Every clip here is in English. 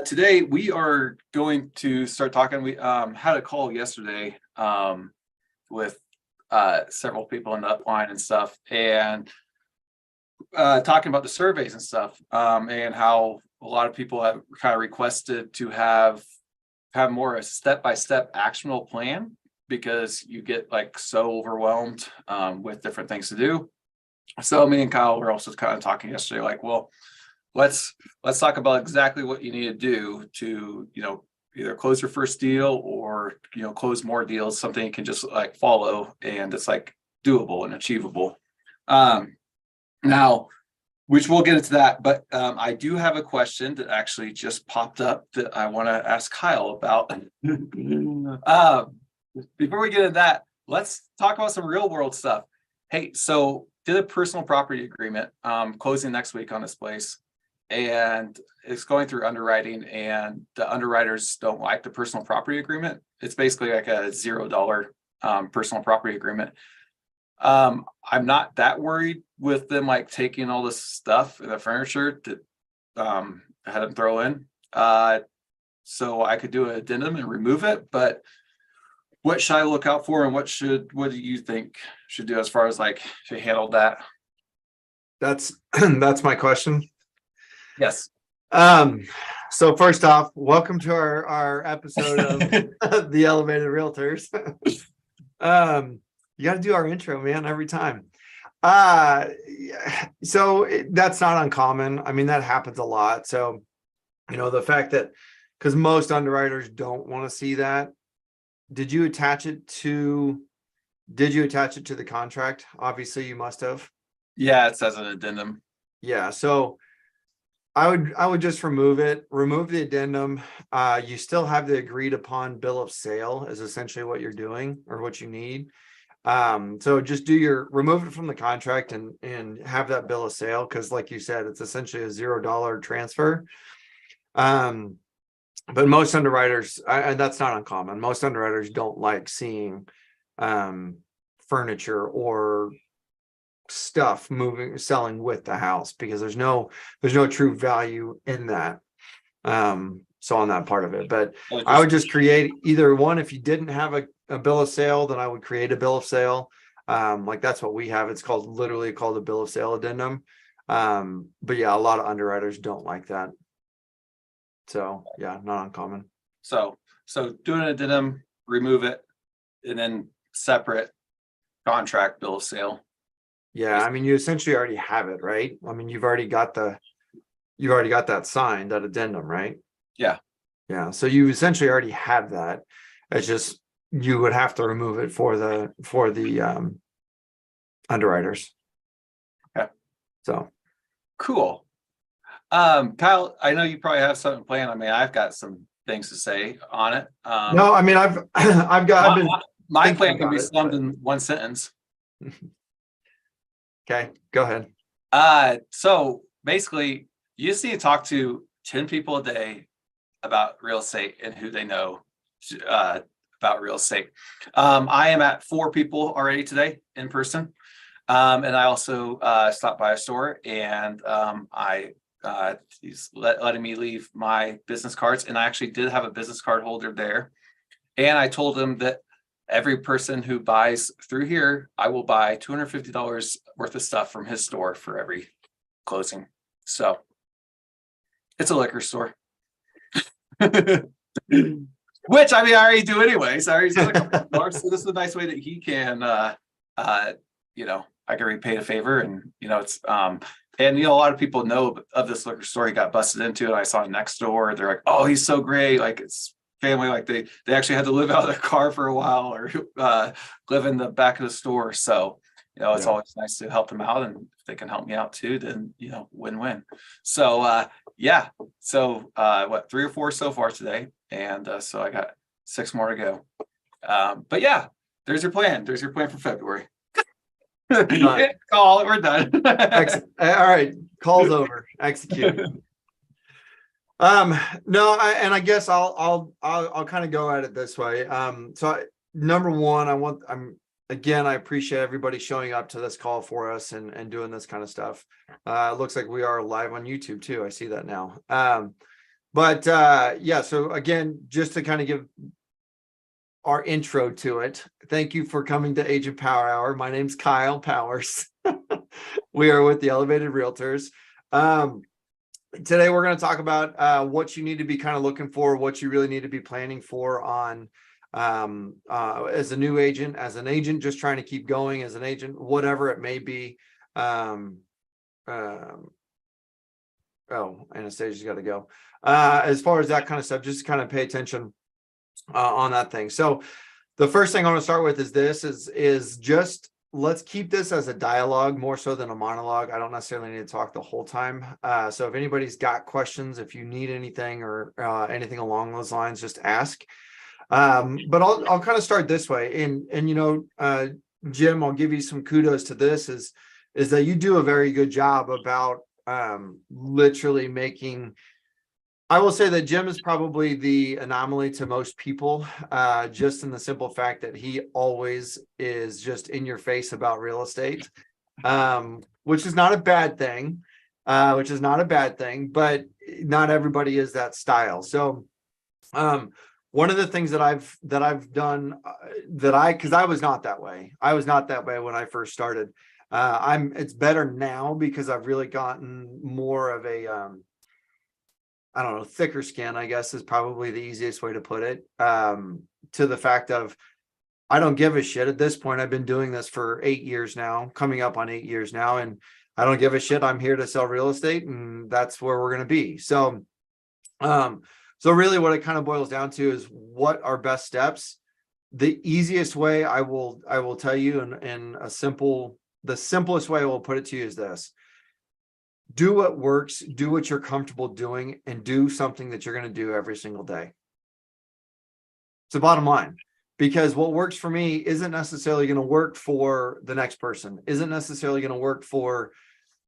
Today we are going to start talking. We had a call yesterday with several people in the upline and stuff, and talking about the surveys and stuff, and how a lot of people have kind of requested to have more a step-by-step actionable plan, because you get like so overwhelmed with different things to do. So me and Kyle were also kind of talking yesterday, like, well, let's talk about exactly what you need to do to, either close your first deal or, close more deals, something you can just like follow and it's like doable and achievable. Now, which we'll get into that, but I do have a question that actually just popped up that I want to ask Kyle about. Before we get into that, let's talk about some real world stuff. Hey, so did a personal property agreement, closing next week on this place, and it's going through underwriting, and the underwriters don't like the personal property agreement. It's basically like a $0 personal property agreement. I'm not that worried with them like taking all this stuff, the furniture that I had them throw in. So I could do an addendum and remove it, but what should I look out for, and what do you think should do as far as like to handle that? That's my question. Yes. So first off, welcome to our episode of the Elevated Realtors. You got to do our intro, man, every time. So that's not uncommon. I mean, that happens a lot. So, the fact that, because most underwriters don't want to see that. Did you attach it to the contract? Obviously you must have. Yeah, it says an addendum. Yeah. So I would just remove the addendum. You still have the agreed upon bill of sale is essentially what you're doing or what you need. So just remove it from the contract and have that bill of sale. Cause like you said, it's essentially a $0 transfer. But most underwriters, and that's not uncommon, most underwriters don't like seeing furniture or stuff selling with the house, because there's no true value in that. So on that part of it, but I would just create either one. If you didn't have a bill of sale, then I would create a bill of sale. Like that's what we have. It's literally called a bill of sale addendum. But yeah, a lot of underwriters don't like that. So yeah, not uncommon. So do an addendum, remove it, and then separate contract bill of sale. Yeah, I mean, you essentially already have it, right? I mean, you've already got that signed, that addendum, right? Yeah. Yeah. So you essentially already have that. It's just you would have to remove it for the underwriters. Okay. So cool. Kyle, I know you probably have something planned. I mean, I've got some things to say on it. No, I mean, I've been my plan can be summed in one sentence. Okay, go ahead. So basically you just need to talk to 10 people a day about real estate and who they know about real estate. I am at 4 people already today in person. And I also stopped by a store, and he's letting me leave my business cards. And I actually did have a business card holder there. And I told him that every person who buys through here, I will buy $250 worth of stuff from his store for every closing. So it's a liquor store. Which, I mean, I already do anyways. I already do a couple of dollars. So this is a nice way that he can, I can repay a favor, and, it's, and, a lot of people know of this liquor store he got busted into, and I saw him next door. They're like, oh, he's so great. Like, it's family. Like they actually had to live out of their car for a while, or live in the back of the store. So, it's always nice to help them out. And if they can help me out too, then, win-win. So, yeah. So, 3 or 4 so far today. And so I got 6 more to go. But yeah, there's your plan. There's your plan for February. Call it. We're done. All right, call's over. Execute. No, I guess I'll kind of go at it this way. So number one, I appreciate everybody showing up to this call for us and doing this kind of stuff. It looks like we are live on YouTube too. I see that now. But yeah, so again, just to kind of give our intro to it, thank you for coming to Agent Power Hour. My name's Kyle Powers. We are with the Elevated Realtors. Today we're going to talk about what you need to be kind of looking for, what you really need to be planning for on as a new agent, as an agent just trying to keep going, as an agent, whatever it may be. Oh, Anastasia's got to go. As far as that kind of stuff, just kind of pay attention on that thing. So the first thing I want to start with is this is just let's keep this as a dialogue more so than a monologue. I don't necessarily need to talk the whole time. So if anybody's got questions, if you need anything or anything along those lines, just ask. But I'll kind of start this way. And you know, Jim, I'll give you some kudos to this is that you do a very good job about literally making. I will say that Jim is probably the anomaly to most people, just in the simple fact that he always is just in your face about real estate, which is not a bad thing, but not everybody is that style. So one of the things that I've done because I was not that way. I was not that way when I first started. It's better now because I've really gotten more of a I don't know, thicker skin, I guess is probably the easiest way to put it, to the fact of I don't give a shit at this point. I've been doing this for 8 years now, coming up on 8 years now, and I don't give a shit. I'm here to sell real estate, and that's where we're going to be. So, so really what it kind of boils down to is what are best steps. The easiest way I will tell you in the simplest way I will put it to you is this. Do what works, do what you're comfortable doing, and do something that you're going to do every single day. It's the bottom line, because what works for me isn't necessarily going to work for the next person, isn't necessarily going to work for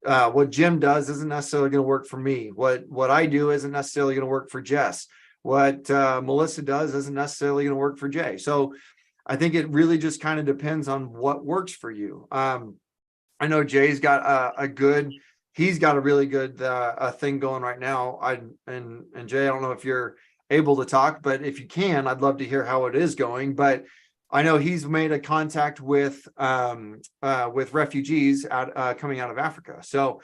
what Jim does, isn't necessarily going to work for me. What I do isn't necessarily going to work for Jess. What Melissa does isn't necessarily going to work for Jay. So I think it really just kind of depends on what works for you. I know Jay's got he's got a really good thing going right now. And Jay, I don't know if you're able to talk, but if you can, I'd love to hear how it is going. But I know he's made a contact with refugees coming out of Africa. So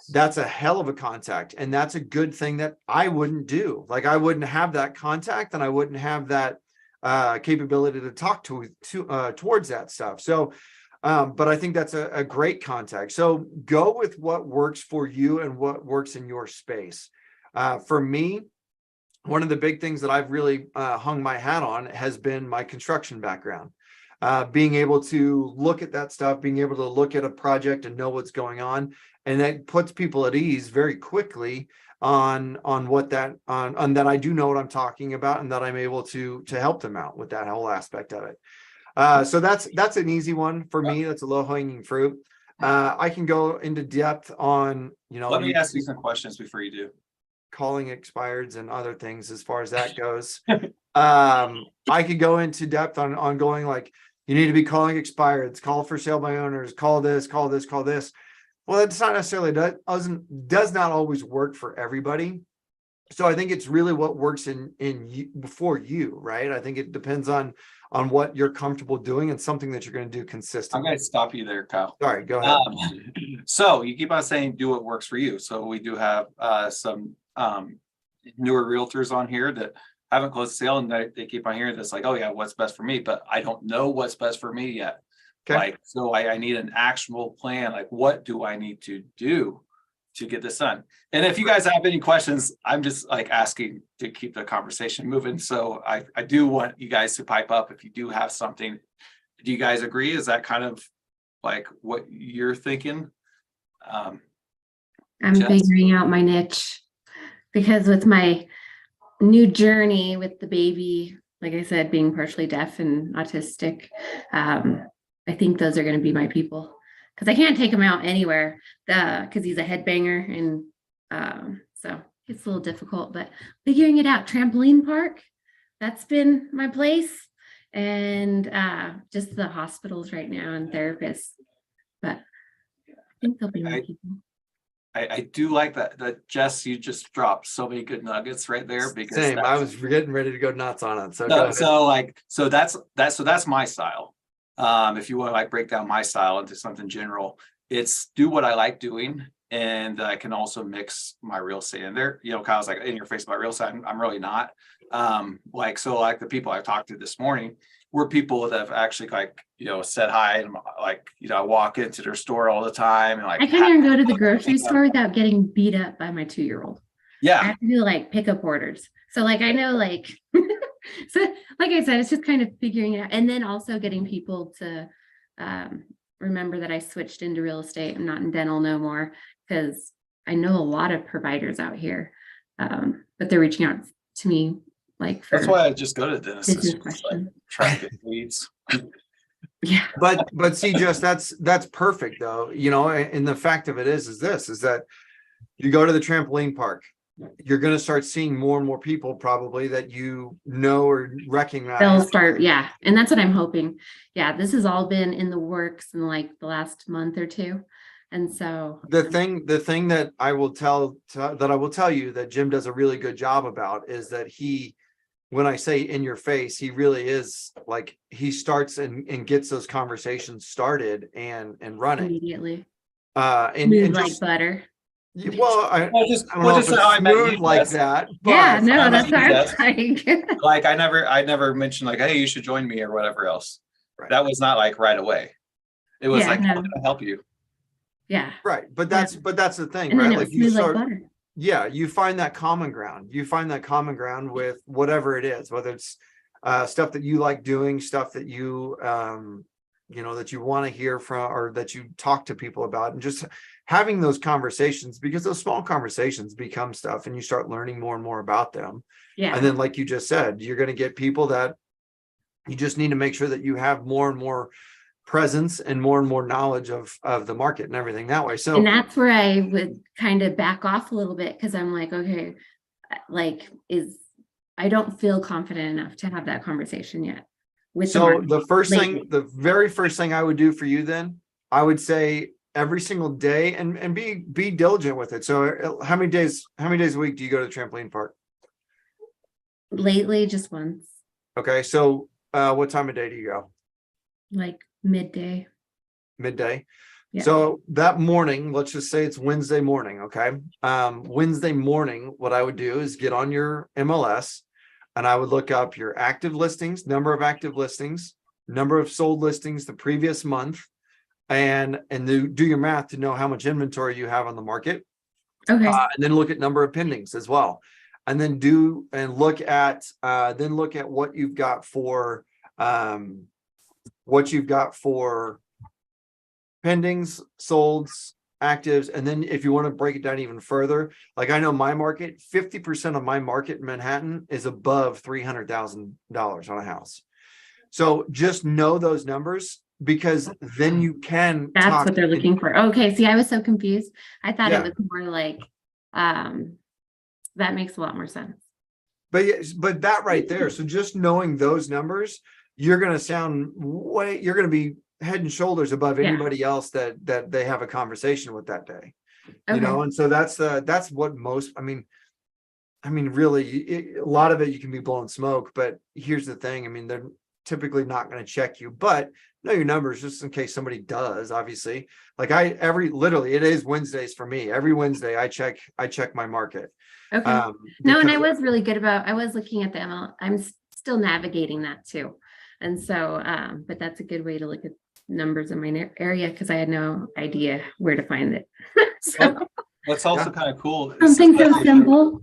that's a hell of a contact, and that's a good thing that I wouldn't do. Like I wouldn't have that contact, and I wouldn't have that capability to talk towards that stuff. So. But I think that's a great contact. So go with what works for you and what works in your space. For me, one of the big things that I've really hung my hat on has been my construction background. Being able to look at that stuff, being able to look at a project and know what's going on. And that puts people at ease very quickly on that I do know what I'm talking about, and that I'm able to help them out with that whole aspect of it. So that's an easy one for me. That's a low hanging fruit. I can go into depth on, Let me ask you some questions before you do. Calling expireds and other things as far as that goes. I could go into depth on going like, you need to be calling expireds, call for sale by owners, call this. Well, it's not necessarily does not always work for everybody. So I think it's really what works in you, for you, right? I think it depends on what you're comfortable doing and something that you're going to do consistently. I'm going to stop you there, Kyle. Sorry, go ahead. So you keep on saying do what works for you. So we do have some newer realtors on here that haven't closed the sale, and they keep on hearing this like, oh yeah, what's best for me? But I don't know what's best for me yet. Okay. Like, so I need an actual plan. Like, what do I need to do to get this done? And if you guys have any questions, I'm just like asking to keep the conversation moving. So I do want you guys to pipe up if you do have something. Do you guys agree? Is that kind of like what you're thinking? I'm figuring out my niche, because with my new journey with the baby, like I said, being partially deaf and autistic, I think those are going to be my people. Because I can't take him out anywhere because he's a headbanger, and so it's a little difficult, but figuring it out. Trampoline park, that's been my place, and just the hospitals right now and therapists. But I think they'll be my people. I do like that Jess, you just dropped so many good nuggets right there, because Same. I was getting ready to go nuts on it. So go ahead. so that's my style. If you want to like break down my style into something general, it's do what I like doing, and I can also mix my real estate in there. You know, Kyle's like in your face about real estate. I'm really not. Like the people I talked to this morning were people that have actually said hi, and I walk into their store all the time, and I can't even go to the grocery store without getting beat up by my 2-year-old. Yeah. I have to do pickup orders. So I know so like I said, it's just kind of figuring it out. And then also getting people to remember that I switched into real estate. I'm not in dental no more, because I know a lot of providers out here, but they're reaching out to me that's why I just go to the dentist. business question. Try to get leads. Yeah. But see, Jess, that's perfect though. And the fact of it is that you go to the trampoline park, you're going to start seeing more and more people probably that or recognize. They'll start. Yeah. And that's what I'm hoping. Yeah. This has all been in the works in the last month or two. And so the thing that I will tell you that Jim does a really good job about is that when I say in your face, he really is he starts and gets those conversations started and running immediately. And Smooth just butter. well, I don't know if just how I it's met smooth you, like Jess. that. Yeah, but- no, that's what I'm like. I never mentioned hey, you should join me or whatever else. Right. That was not right away. It was Yeah, how can I help you? Yeah. Right. But that's the thing, And right? then it was smooth like butter. Yeah, you find that common ground. You find that common ground with whatever it is, whether it's stuff that you like doing, stuff that you that you want to hear from, or that you talk to people about, and just having those conversations, because those small conversations become stuff and you start learning more and more about them. Yeah. And then, like you just said, you're going to get people that you just need to make sure that you have more and more presence and more knowledge of the market and everything that way. So, and that's where I would kind of back off a little bit, because I'm okay, I don't feel confident enough to have that conversation yet. So the very first thing I would do for you, then I would say every single day, and be diligent with it. So how many days a week do you go to the trampoline park? Lately, just once. Okay. So what time of day do you go? Midday. Yeah. So that morning, let's just say it's Wednesday morning. Okay. Wednesday morning, what I would do is get on your MLS, and I would look up your active listings, number of active listings, number of sold listings the previous month, and do your math to know how much inventory you have on the market. Okay. And then look at number of pendings as well. And then look at what you've got for pendings, solds, actives. And then if you want to break it down even further, I know my market, 50% of my market in Manhattan is above $300,000 on a house. So just know those numbers, because then you can. That's what they're looking for. Okay. See, I was so confused. I thought it was more that makes a lot more sense. But that right there. So just knowing those numbers, you're going to be head and shoulders above anybody else that they have a conversation with that day. Okay. And so that's what most, really a lot of it, you can be blowing smoke, but here's the thing. They're typically not going to check you, but know your numbers just in case somebody does, obviously. Literally it is Wednesdays for me. Every Wednesday I check my market. Okay. And I was really good I was looking at the ML. I'm still navigating that too. And so, but that's a good way to look at numbers in my area, because I had no idea where to find it. So what's also kind of cool. Something so simple.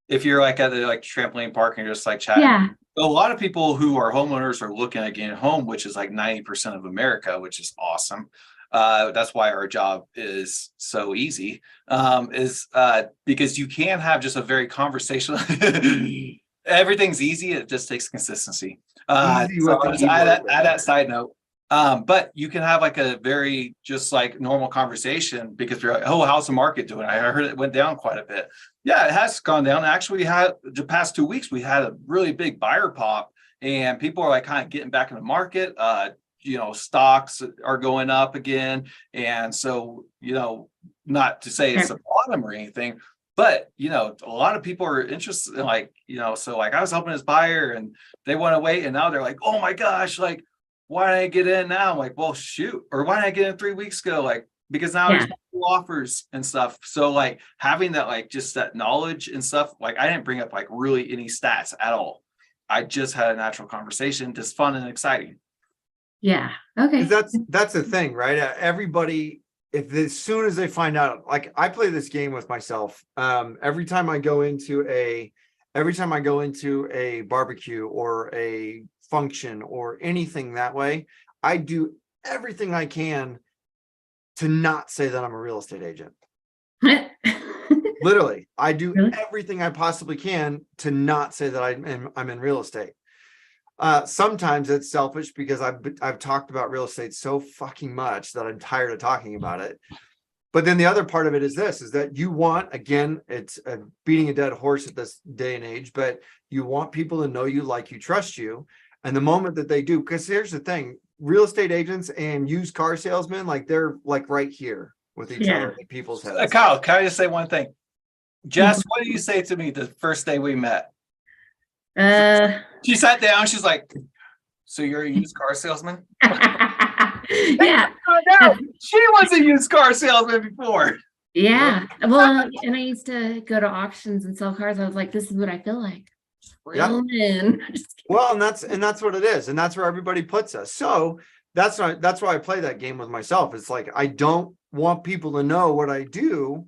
If you're at the trampoline park and you're just chatting. Yeah. A lot of people who are homeowners are looking at getting home, which is 90% of America, which is awesome. That's why our job is so easy, because you can have just a very conversational. Everything's easy. It just takes consistency. Add that side note. But you can have a very just normal conversation, because you're oh, how's the market doing? I heard it went down quite a bit. Yeah, it has gone down. Actually, we had the past 2 weeks, we had a really big buyer pop, and people are kind of getting back in the market. stocks are going up again. And so, not to say it's a bottom or anything, but, a lot of people are interested in like, so like I was helping this buyer and they want to wait. And now they're like, oh my gosh, like, why did I get in now? I'm like, well, shoot. Or why did I get in 3 weeks ago? Like, because now there's offers and stuff. So like having that, like just that knowledge and stuff, like I didn't bring up like really any stats at all. I just had a natural conversation, just fun and exciting. Yeah. Okay. That's the thing, right? Everybody, as soon as they find out, like I play this game with myself. Every time I go into a barbecue or a function or anything that way, I do everything I can to not say that I'm a real estate agent. Literally, I do everything I possibly can to not say that I'm in real estate. Sometimes it's selfish because I've talked about real estate so fucking much that I'm tired of talking about it. But then the other part of it is that you want, again, it's beating a dead horse at this day and age, but you want people to know you, like you, trust you. And the moment that they do, because here's the thing, real estate agents and used car salesmen, like they're like right here with each other in people's heads. Kyle, can I just say one thing? Jess, what did you say to me the first day we met? She sat down, she's like, so you're a used car salesman? Yeah. She was a used car salesman before. Yeah. Well, and I used to go to auctions and sell cars. I was like, this is what I feel like. Well, and that's what it is, and that's where everybody puts us. So that's why I play that game with myself. It's like I don't want people to know what I do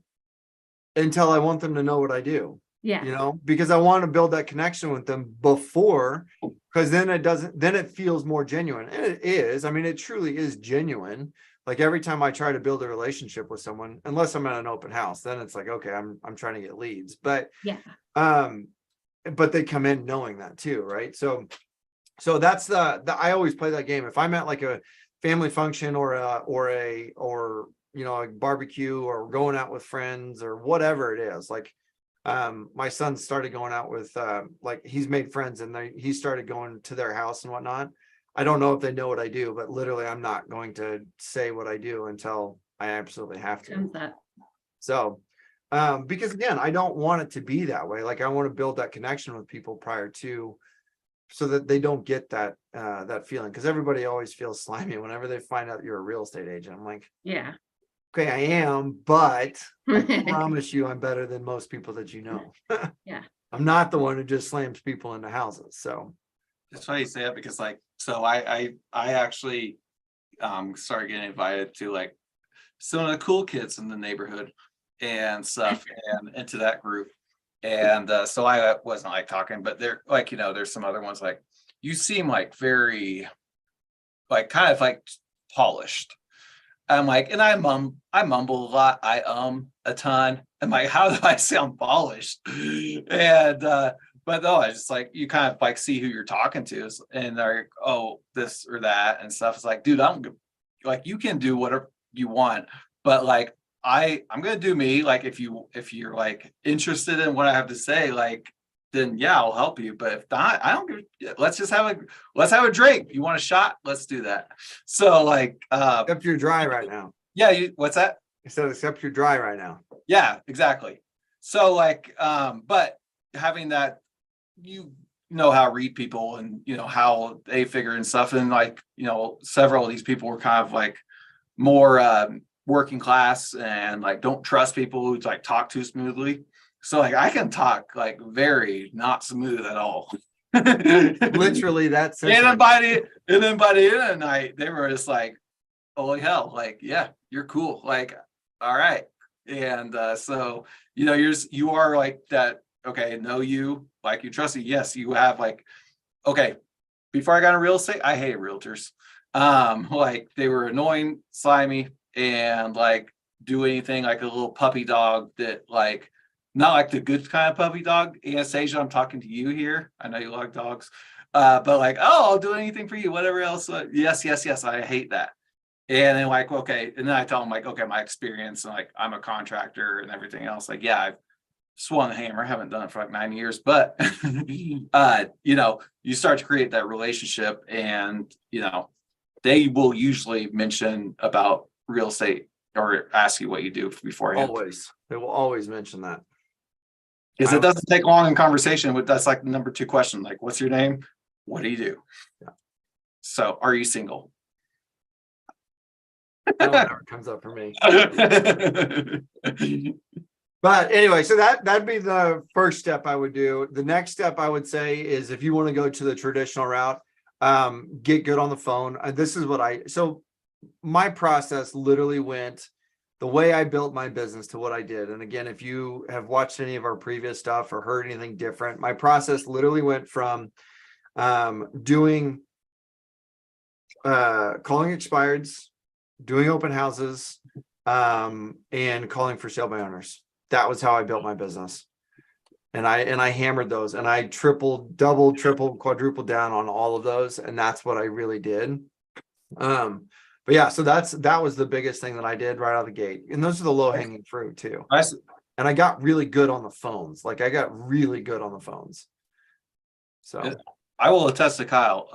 until I want them to know what I do. Yeah. Because I want to build that connection with them before, because then it feels more genuine. And it is. I mean, it truly is genuine. Like every time I try to build a relationship with someone, unless I'm at an open house, then it's like, okay, I'm trying to get leads. But but they come in knowing that too, right? So that's I always play that game. If I'm at like a family function or a barbecue or going out with friends or whatever it is, like my son started going out with like he's made friends and he started going to their house and whatnot. I don't know if they know what I do, but literally I'm not going to say what I do until I absolutely have to. So because again, I don't want it to be that way. Like I want to build that connection with people prior to, so that they don't get that feeling, because everybody always feels slimy whenever they find out you're a real estate agent. I'm like, yeah, okay, I am, but I promise you I'm better than most people that you know. Yeah. I'm not the one who just slams people into houses. So that's why you say it, because like, so I actually started getting invited to like some of the cool kids in the neighborhood and stuff and into that group. And so I wasn't like talking, but they're like, there's some other ones like, you seem like very like kind of like polished. I'm like, and I mumble a lot. I a ton. I'm like, how do I sound polished? And but no, I just like, you kind of like see who you're talking to, and they're like, oh, this or that and stuff. It's like, dude, I'm like, you can do whatever you want, but like I'm gonna do me. Like if you're like interested in what I have to say, like then yeah, I'll help you. But if not, I don't give. Let's have a drink. You want a shot? Let's do that. So like, except you're dry right now. Yeah. What's that? I said, except you're dry right now. Yeah, exactly. So like, but having that, you know how to read people and how they figure and stuff, and like several of these people were kind of like more working class and like don't trust people who like talk too smoothly. So like I can talk like very not smooth at all. Literally that's and then by the end of the night they were just like, holy hell, like yeah, you're cool, like all right. And so you are like that, okay, know you, like you trust you. Yes, you have like, okay, before I got in real estate, I hated realtors. Like they were annoying, slimy, and like do anything like a little puppy dog that like, not like the good kind of puppy dog. Anastasia, I'm talking to you here. I know you like dogs. But like, oh, I'll do anything for you, whatever else. Yes. I hate that. And then like, okay. And then I tell them like, okay, my experience and like, I'm a contractor and everything else. Like, yeah, I've swung the hammer. I haven't done it for like 9 years, but you start to create that relationship and, they will usually mention about real estate or ask you what you do beforehand. Always. They will always mention that. Because it doesn't take long in conversation. That's like the number 2 question. Like, what's your name? What do you do? Yeah. So are you single? That one never comes up for me. But anyway, so that'd be the first step I would do. The next step I would say is, if you want to go to the traditional route, get good on the phone. This is what so my process literally went the way I built my business to what I did. And again, if you have watched any of our previous stuff or heard anything different, my process literally went from doing calling expireds, doing open houses, and calling for sale by owners. That was how I built my business. And I hammered those, and I tripled, doubled, tripled, quadrupled down on all of those. And that's what I really did. But yeah, so that was the biggest thing that I did right out of the gate. And those are the low hanging fruit too. And I got really good on the phones. Like, I got really good on the phones. So I will attest to Kyle,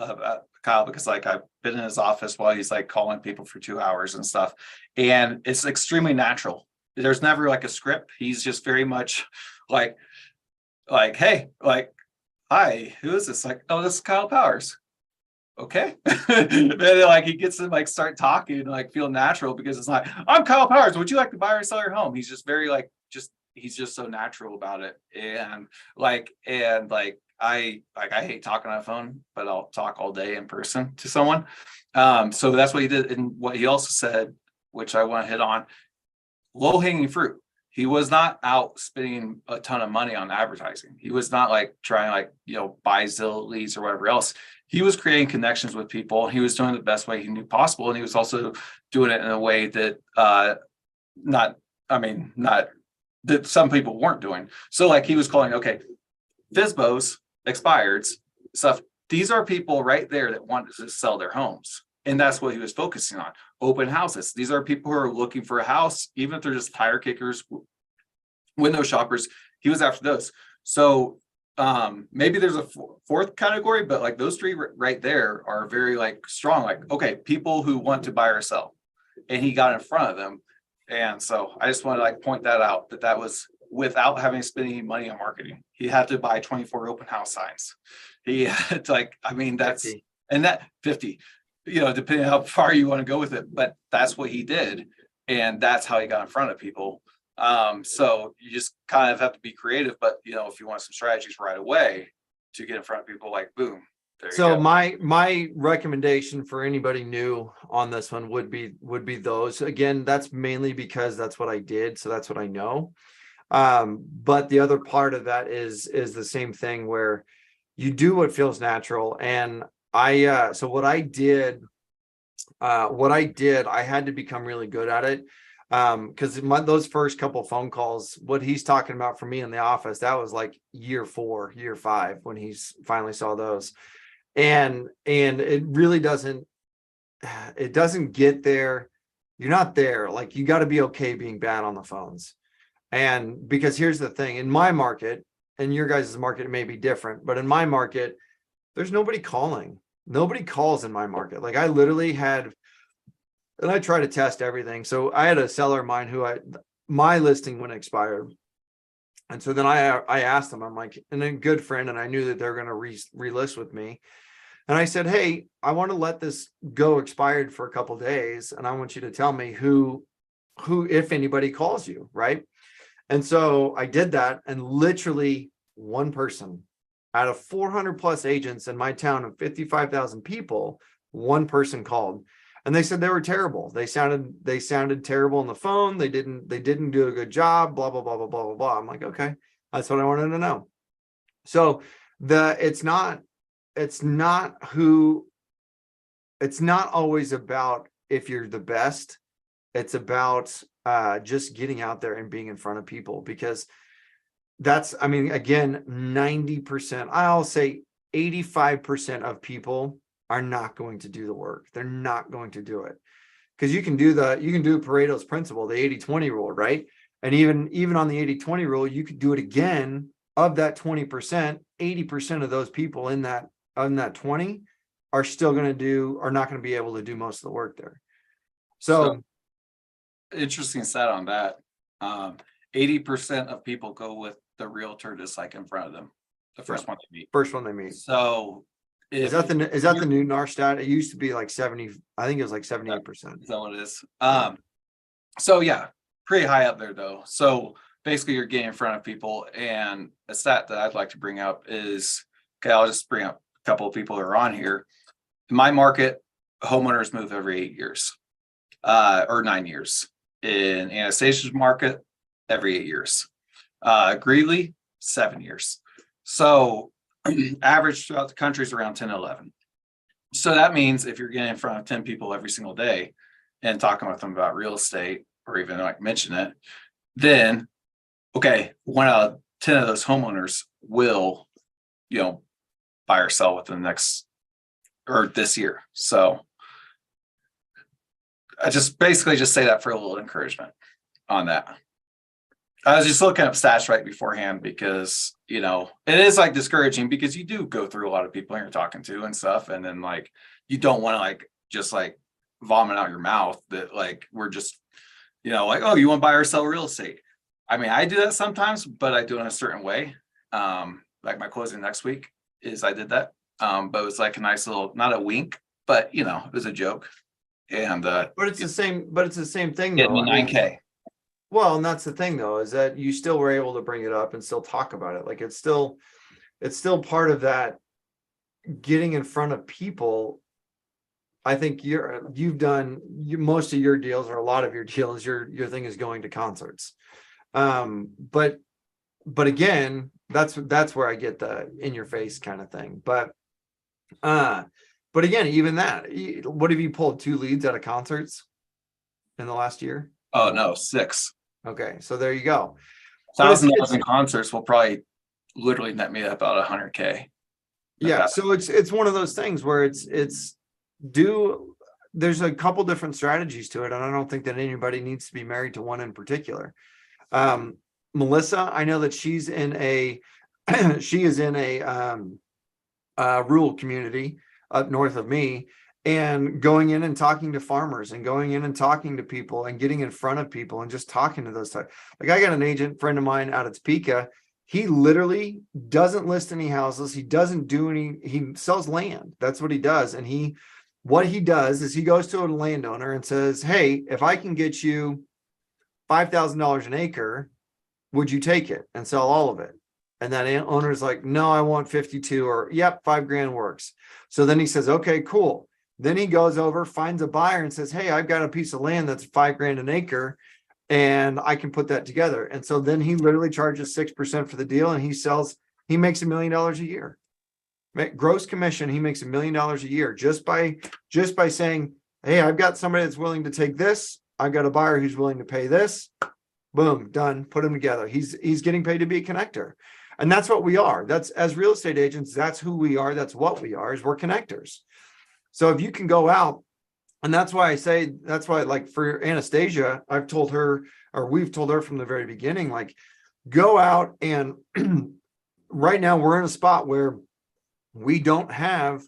because like I've been in his office while he's like calling people for 2 hours and stuff. And it's extremely natural. There's never like a script. He's just very much like, hey, like, hi, who is this? Like, oh, this is Kyle Powers. Okay. And then like he gets to like start talking and like feel natural, because it's like, I'm Kyle Powers. Would you like to buy or sell your home? He's just very like, he's just so natural about it. And I hate talking on the phone, but I'll talk all day in person to someone. So that's what he did. And what he also said, which I want to hit on, low hanging fruit. He was not out spending a ton of money on advertising. He was not like trying like, buy Zillow leads or whatever else. He was creating connections with people. He was doing the best way he knew possible. And he was also doing it in a way that not that some people weren't doing. So like he was calling, okay, FSBOs, expireds, stuff. These are people right there that want to sell their homes. And that's what he was focusing on. Open houses. These are people who are looking for a house, even if they're just tire kickers, window shoppers. He was after those. So maybe there's a fourth category, but like those 3 right there are very like strong. Like, okay, people who want to buy or sell. And he got in front of them. And so I just want to like point that out, that was without having to spend any money on marketing. He had to buy 24 open house signs. He had to that's 50. And that 50, depending on how far you want to go with it, but that's what he did. And that's how he got in front of people. So you just kind of have to be creative, but if you want some strategies right away to get in front of people, like boom. So my recommendation for anybody new on this one would be those. Again, that's mainly because that's what I did. So that's what I know. But the other part of that is the same thing, where you do what feels natural. And so what I did, I had to become really good at it. Because those first couple phone calls, what he's talking about for me in the office, that was like year 4, year 5, when he's finally saw those. And it really doesn't get there. You're not there. Like, you got to be okay being bad on the phones. And because here's the thing, in my market, and your guys' market may be different, but in my market, there's nobody calling. Nobody calls in my market. Like, I literally had, and I try to test everything. So I had a seller of mine who my listing wouldn't expire. And so then I asked them, I'm like, and a good friend, and I knew that they're going to relist with me. And I said, hey, I want to let this go expired for a couple of days. And I want you to tell me who, if anybody calls you, right? And so I did that, and literally one person out of 400 plus agents in my town of 55,000 people, one person called, and they said they were terrible. They sounded terrible on the phone. They didn't do a good job, blah, blah, blah, blah, blah, blah, blah. I'm like, okay, that's what I wanted to know. So it's not always about if you're the best. It's about just getting out there and being in front of people, because again, 90%, I'll say 85% of people are not going to do the work. They're not going to do it, because you can do Pareto's principle, the 80-20 rule, right? And even on the 80-20 rule, you could do it again. Of that 20%, 80% of those people in that 20 are still going to are not going to be able to do most of the work there. So interesting stat on that. 80% of people go with the realtor just like in front of them, the first one they meet. First one they meet. So is that the new NAR stat? It used to be like 70. I think it was like 78%. Is that what it is? So yeah, pretty high up there though. So basically you're getting in front of people, and a stat that I'd like to bring up is, okay, I'll just bring up a couple of people that are on here. In my market, homeowners move every 8 years, or 9 years. In Anastasia's market, every 8 years. Greeley, 7 years. So average throughout the country is around 10, 11. So that means if you're getting in front of 10 people every single day and talking with them about real estate, or even like mention it, then, okay, 1 out of 10 of those homeowners will, buy or sell within the next, or this year. So I just basically just say that for a little encouragement on that. I was just looking up stats right beforehand because, it is like discouraging because you do go through a lot of people you're talking to and stuff. And then like, you don't want to just vomit out your mouth that we're just, like, oh, you want to buy or sell real estate. I mean, I do that sometimes, but I do it in a certain way. Like my closing next week is I did that. But it was like a nice little, not a wink, but it was a joke. And but it's the same thing though. 9K. Well, and that's the thing though, is that you still were able to bring it up and still talk about it. Like it's still part of that getting in front of people. I think you've done most of your deals, or a lot of your deals, your thing is going to concerts. But again, that's where I get the in your face kind of thing. But again, even that, what have you pulled 2 leads out of concerts in the last year? Oh no, 6. Okay, so there you go. $1,000 in concerts will probably literally net me about 100K. Yeah, so it's one of those things where there's a couple different strategies to it, and I don't think that anybody needs to be married to one in particular. Melissa, I know that she is in a rural community up north of me, and going in and talking to farmers and going in and talking to people and getting in front of people and just talking to those types. Like I got an agent friend of mine out at Topeka. He literally doesn't list any houses. He doesn't do he sells land. That's what he does. And what he does is he goes to a landowner and says, hey, if I can get you $5,000 an acre, would you take it and sell all of it? And that owner's like, no, I want 52, or yep, $5,000 works. So then he says, okay, cool. Then he goes over, finds a buyer and says, hey, I've got a piece of land that's $5,000 an acre and I can put that together. And so then he literally charges 6% for the deal, and he makes $1 million a year. Gross commission, he makes $1 million a year just by saying, hey, I've got somebody that's willing to take this. I've got a buyer who's willing to pay this. Boom, done. Put them together. He's getting paid to be a connector. And that's what we are. That's, as real estate agents, that's who we are. That's what we are, is we're connectors. So if you can go out, and that's why like for Anastasia, I've told her, or we've told her from the very beginning, like, go out and right now we're in a spot where we don't have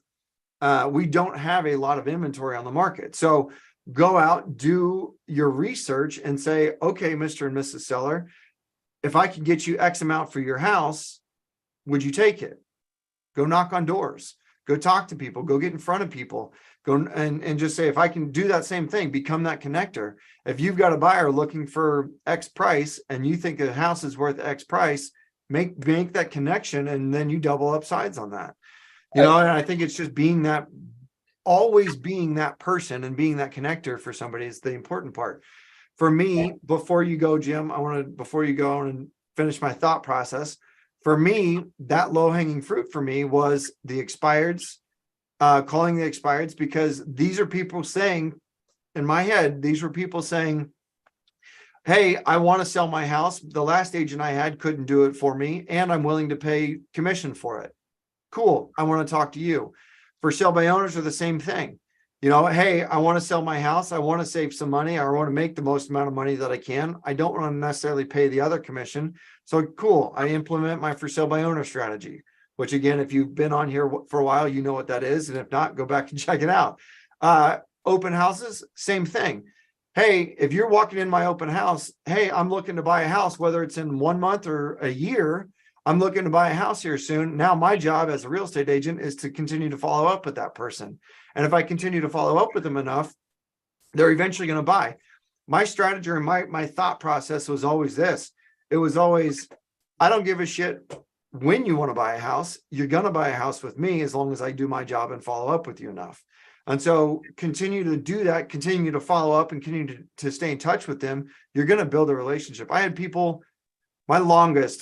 a lot of inventory on the market. So go out, do your research and say, okay, Mr. and Mrs. Seller, if I can get you X amount for your house, would you take it? Go knock on doors, go talk to people, go get in front of people, go and just say, if I can do that same thing, become that connector. If you've got a buyer looking for X price and you think a house is worth X price, make that connection, and then you double up sides on that. And I think it's just always being that person and being that connector for somebody is the important part. For me, before you go, Jim, before you go and finish my thought process, for me, that low-hanging fruit for me was the expireds, calling the expireds, because these are people saying, in my head, these were people saying, hey, I want to sell my house. The last agent I had couldn't do it for me, and I'm willing to pay commission for it. Cool. I want to talk to you. For sale by owners are the same thing. Hey, I want to sell my house. I want to save some money. I want to make the most amount of money that I can. I don't want to necessarily pay the other commission. So cool. I implement my for sale by owner strategy. which again, if you've been on here for a while, you know what that is. And if not, go back and check it out. Open houses, same thing. Hey, if you're walking in my open house, hey, I'm looking to buy a house, whether it's in 1 month or a year, I'm looking to buy a house here soon. Now, my job as a real estate agent is to continue to follow up with that person. And if I continue to follow up with them enough, they're eventually going to buy. My strategy and my thought process was always this. It was always, I don't give a shit when you want to buy a house. You're going to buy a house with me as long as I do my job and follow up with you enough. And so continue to do that, continue to follow up and continue to stay in touch with them. You're going to build a relationship. I had people, my longest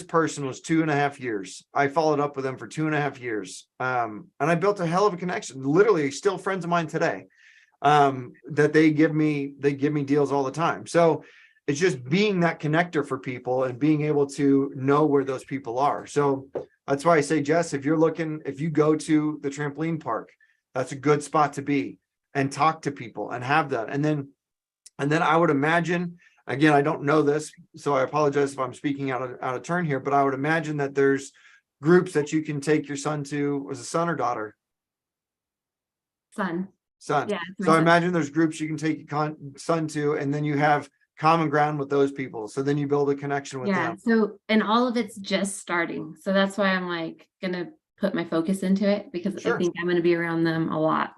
person was 2.5 years. I followed up with them for 2.5 years. And I built a hell of a connection, literally still friends of mine today, that they give me deals all the time. So it's just being that connector for people and being able to know where those people are. So that's why I say, Jess, if you go to the trampoline park, that's a good spot to be and talk to people and have that. And then I would imagine, again, I don't know this, so I apologize if I'm speaking out of turn here, but I would imagine that there's groups that you can take your son to. Was it son or daughter? Son. Yeah. So I imagine there's groups you can take your son to, and then you have common ground with those people. So then you build a connection with them. So, and all of it's just starting. So that's why I'm like gonna put my focus into it, because I think I'm going to be around them a lot.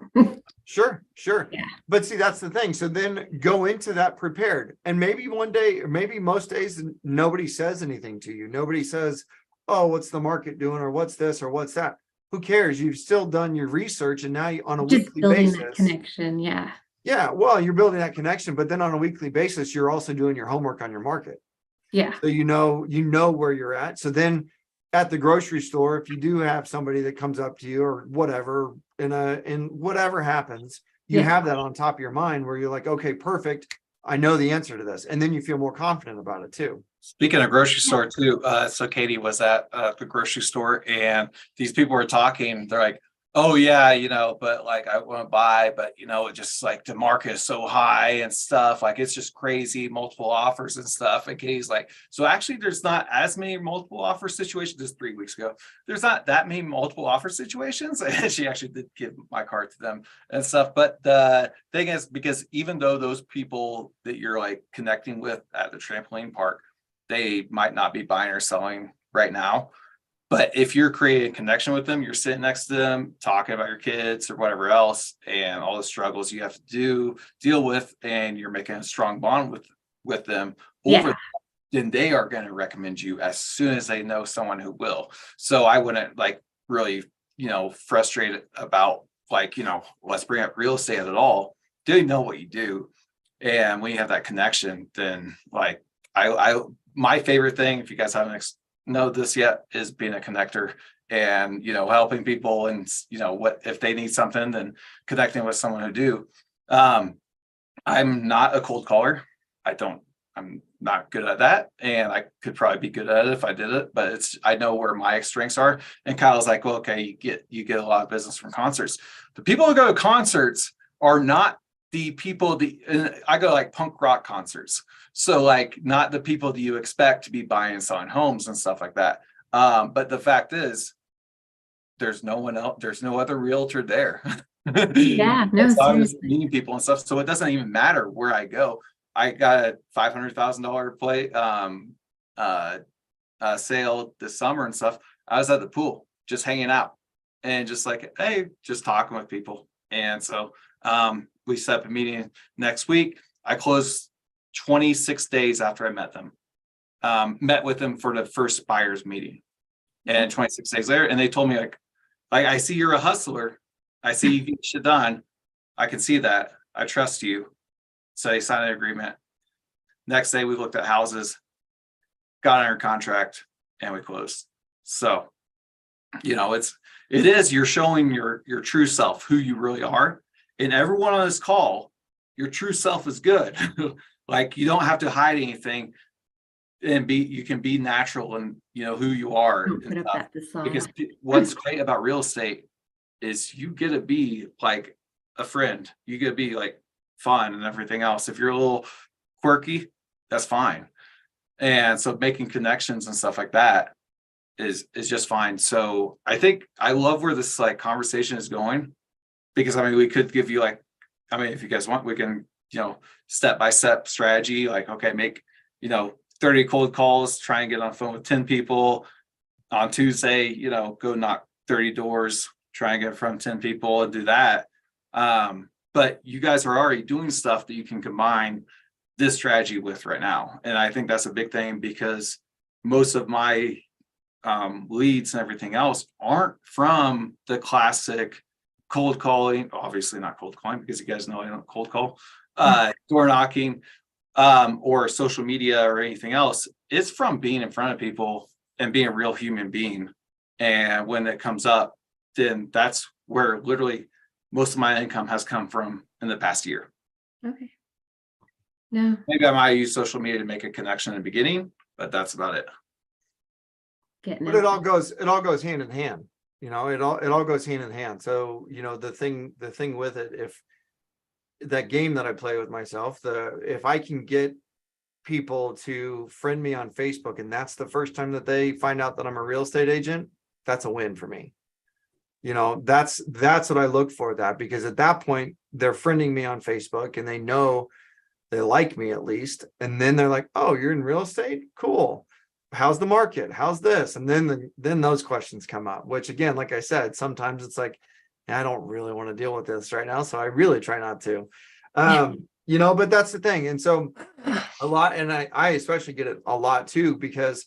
Sure. Yeah. But see, that's the thing. So then go into that prepared, and maybe one day, or maybe most days, nobody says anything to you. Nobody says, oh, what's the market doing? Or what's this? Or what's that? Who cares? You've still done your research, and now you on a weekly basis, that connection. Yeah. Well, you're building that connection, but then on a weekly basis, you're also doing your homework on your market. Yeah. So you know where you're at. So then at the grocery store, if you do have somebody that comes up to you or whatever, in whatever happens, you have that on top of your mind where you're like, okay, perfect. I know the answer to this. And then you feel more confident about it too. Speaking of grocery store too, so Katie was at the grocery store, and these people were talking. They're like, oh yeah, but like I want to buy, but it just like the market is so high and stuff, like it's just crazy, multiple offers and stuff. And Katie's like, so actually there's not as many multiple offer situations. Just 3 weeks ago, there's not that many multiple offer situations. And she actually did give my card to them and stuff. But the thing is, because even though those people that you're like connecting with at the trampoline park, they might not be buying or selling right now, but if you're creating a connection with them, you're sitting next to them, talking about your kids or whatever else, and all the struggles you have to deal with, and you're making a strong bond with them over, then they are going to recommend you as soon as they know someone who will. So I wouldn't like really, frustrated about like, let's bring up real estate at all. They know what you do. And when you have that connection, then like my favorite thing, if you guys haven't know this yet, is being a connector and helping people, and what if they need something, then connecting with someone who do. I'm not a cold caller. I'm not good at that, and I could probably be good at it if I did it, but I know where my strengths are. And Kyle's like, well, okay, you get a lot of business from concerts. The people who go to concerts are not the people I go like punk rock concerts. So like not the people that you expect to be buying and selling homes and stuff like that. But the fact is, there's no one else, there's no other realtor there. Yeah, no, so I'm just seriously. meeting people and stuff. So it doesn't even matter where I go. I got a $500,000 play sale this summer and stuff. I was at the pool just hanging out and just like, hey, just talking with people. And so we set up a meeting next week. I closed 26 days after I met them. Met with them for the first buyer's meeting, and 26 days later, and they told me like I see you're a hustler. I see you get shit done. I can see that. I trust you. So they signed an agreement. Next day, we looked at houses, got under contract, and we closed. So, you're showing your true self, who you really are. And everyone on this call, your true self is good. Like you don't have to hide anything, and you can be natural and who you are. Put up that facade. Because what's great about real estate is you get to be like a friend. You get to be like fun and everything else. If you're a little quirky, that's fine. And so making connections and stuff like that is just fine. So I think I love where this like conversation is going, because I mean, we could give you like, I mean, if you guys want, we can, step-by-step strategy, like, okay, make, 30 cold calls, try and get on the phone with 10 people on Tuesday, go knock 30 doors, try and get from 10 people and do that. But you guys are already doing stuff that you can combine this strategy with right now. And I think that's a big thing, because most of my leads and everything else aren't from the classic cold calling, obviously not cold calling, because you guys know I don't cold call, door knocking, or social media or anything else. It's from being in front of people and being a real human being. And when it comes up, then that's where literally most of my income has come from in the past year. Okay. No. Maybe I might use social media to make a connection in the beginning, but that's about it. But it all goes hand in hand. It all goes hand in hand. So, the thing with it, if that game that I play with myself, if I can get people to friend me on Facebook, and that's the first time that they find out that I'm a real estate agent, that's a win for me. That's what I look for, that, because at that point they're friending me on Facebook and they know they like me at least. And then they're like, oh, you're in real estate? Cool. How's the market? How's this? And then those questions come up, which again, like I said, sometimes it's like, I don't really want to deal with this right now, so I really try not to. But that's the thing. And so a lot, and I especially get it a lot too, because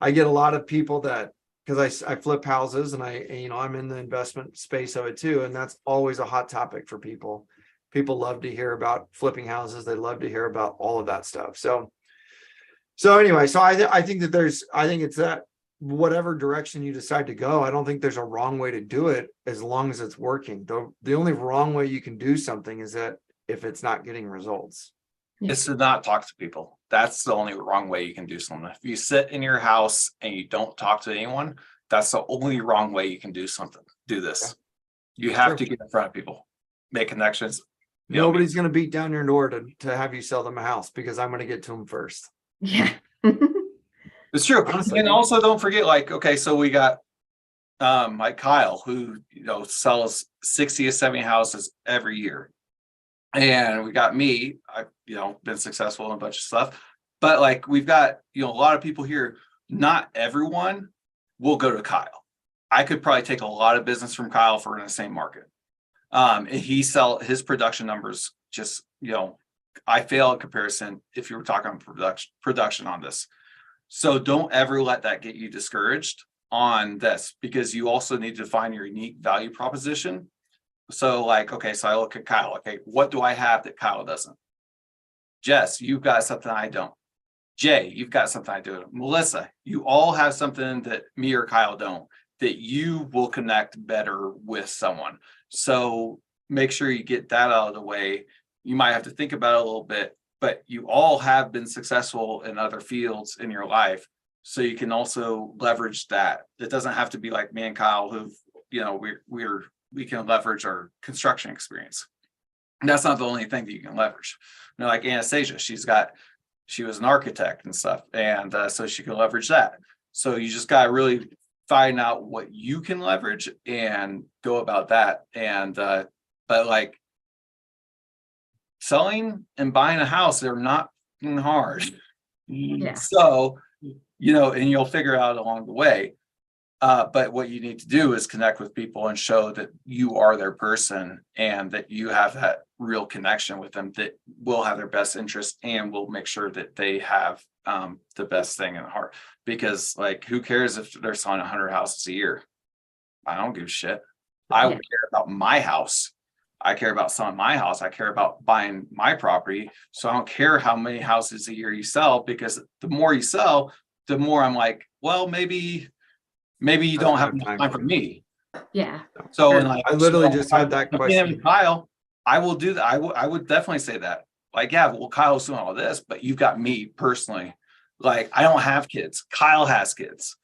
I get a lot of people that, because I flip houses, and I'm in the investment space of it too. And that's always a hot topic for people. People love to hear about flipping houses. They love to hear about all of that stuff. So anyway, I think it's that whatever direction you decide to go, I don't think there's a wrong way to do it as long as it's working. The only wrong way you can do something is that if it's not getting results. It's to not talk to people. That's the only wrong way you can do something. If you sit in your house and you don't talk to anyone, that's the only wrong way you can do something. Do this. Yeah. You have to get in front of people, make connections. Nobody's going to beat down your door to have you sell them a house, because I'm going to get to them first. Yeah. It's true. Honestly. And also don't forget, like, okay, so we got like Kyle, who sells 60 to 70 houses every year. And we got me, I've been successful in a bunch of stuff, but like we've got a lot of people here. Not everyone will go to Kyle. I could probably take a lot of business from Kyle if we're in the same market. And his production numbers just, I fail in comparison if you were talking production on this. So don't ever let that get you discouraged on this, because you also need to find your unique value proposition. So like, okay, so I look at Kyle, okay, what do I have that Kyle doesn't? Jess, you've got something I don't. Jay, you've got something I do. Melissa, you all have something that me or Kyle don't, that you will connect better with someone. So make sure you get that out of the way. You might have to think about it a little bit, but you all have been successful in other fields in your life. So you can also leverage that. It doesn't have to be like me and Kyle, who, we can leverage our construction experience. And that's not the only thing that you can leverage. Like Anastasia, she was an architect and stuff. And so she can leverage that. So you just got to really find out what you can leverage and go about that. And, but like selling and buying a house, they're not hard. Yeah. So, and you'll figure out along the way. But what you need to do is connect with people and show that you are their person and that you have that real connection with them that will have their best interest and will make sure that they have the best thing in the heart. Because like, who cares if they're selling 100 houses a year? I don't give a shit. I care about my house. I care about selling my house. I care about buying my property. So I don't care how many houses a year you sell, because the more you sell, the more I'm like, well, maybe you don't have time for me. Yeah. So Sure. and like, I literally just had that question. Kyle, I will do that. I would definitely say that. Like, yeah, well, Kyle's doing all this, but you've got me personally. Like, I don't have kids. Kyle has kids.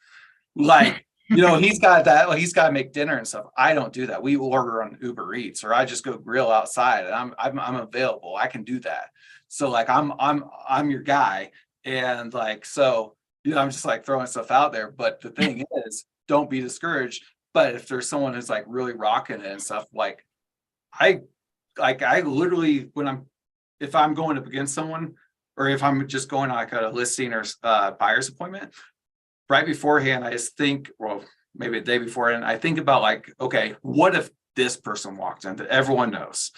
Like, he's got that. Like, he's got to make dinner and stuff. I don't do that. We order on Uber Eats, or I just go grill outside, and I'm available. I can do that. So like, I'm your guy, and like, so I'm just like throwing stuff out there. But the thing is, don't be discouraged. But if there's someone who's like really rocking it and stuff, like I literally, if I'm going up against someone, or if I'm just going on like a listing or buyer's appointment, right beforehand, I just think, well, maybe a day beforehand, I think about like, okay, what if this person walked in that everyone knows,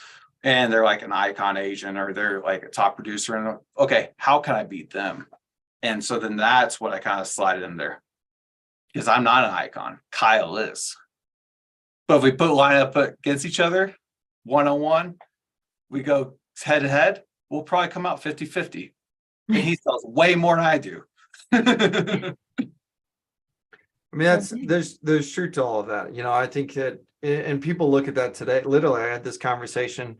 and they're like an icon agent, or they're like a top producer, and okay, how can I beat them? And so then that's what I kind of slide in there, because I'm not an icon, Kyle is. But if we line up against each other, one-on-one, we go head to head, we'll probably come out 50-50. And he sells way more than I do. I mean, there's truth to all of that. I think that, and people look at that today. Literally, I had this conversation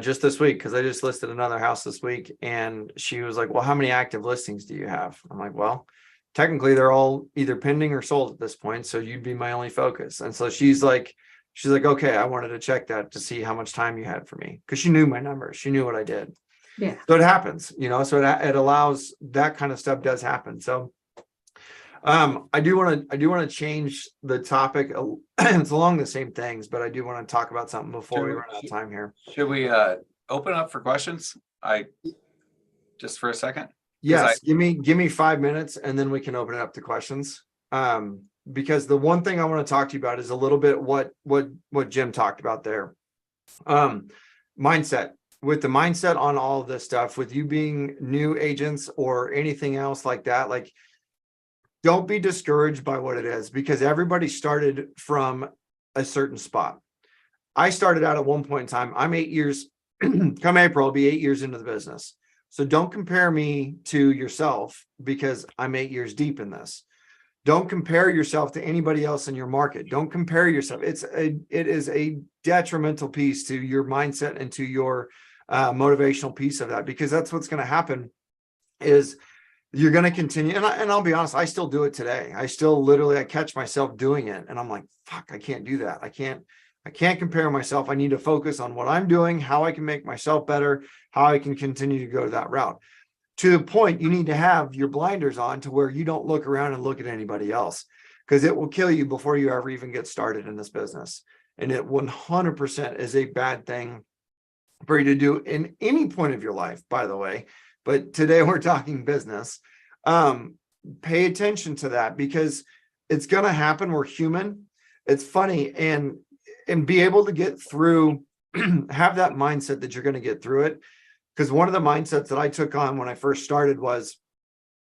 just this week, because I just listed another house this week, and she was like, well, how many active listings do you have? I'm like, well, technically they're all either pending or sold at this point, so you'd be my only focus. And so she's like, okay, I wanted to check that to see how much time you had for me, because she knew my numbers, she knew what I did. Yeah. So it happens, so it allows, that kind of stuff does happen. So I do want to change the topic. It's along the same things, but I do want to talk about something before we run out of time here. Should we open up for questions? Just for a second. Yes, give me 5 minutes, and then we can open it up to questions. Because the one thing I want to talk to you about is a little bit what Jim talked about there. Mindset. With the mindset on all of this stuff, with you being new agents or anything else like that, like, don't be discouraged by what it is, because everybody started from a certain spot. I started out at one point in time. I'm 8 years, come April, I'll be 8 years into the business. So don't compare me to yourself, because I'm 8 years deep in this. Don't compare yourself to anybody else in your market. Don't compare yourself. It is a detrimental piece to your mindset and to your motivational piece of that, because that's what's going to happen is you're going to continue. And I'll be honest, I still do it today. I still I catch myself doing it, and I'm like, fuck, I can't do that. I can't compare myself. I need to focus on what I'm doing, how I can make myself better, how I can continue to go that route. To the point, you need to have your blinders on to where you don't look around and look at anybody else, because it will kill you before you ever even get started in this business. And it 100% is a bad thing for you to do in any point of your life, by the way. But today we're talking business. Pay attention to that, because it's going to happen. We're human. It's funny, and be able to get through, have that mindset that you're going to get through it. Because one of the mindsets that I took on when I first started was,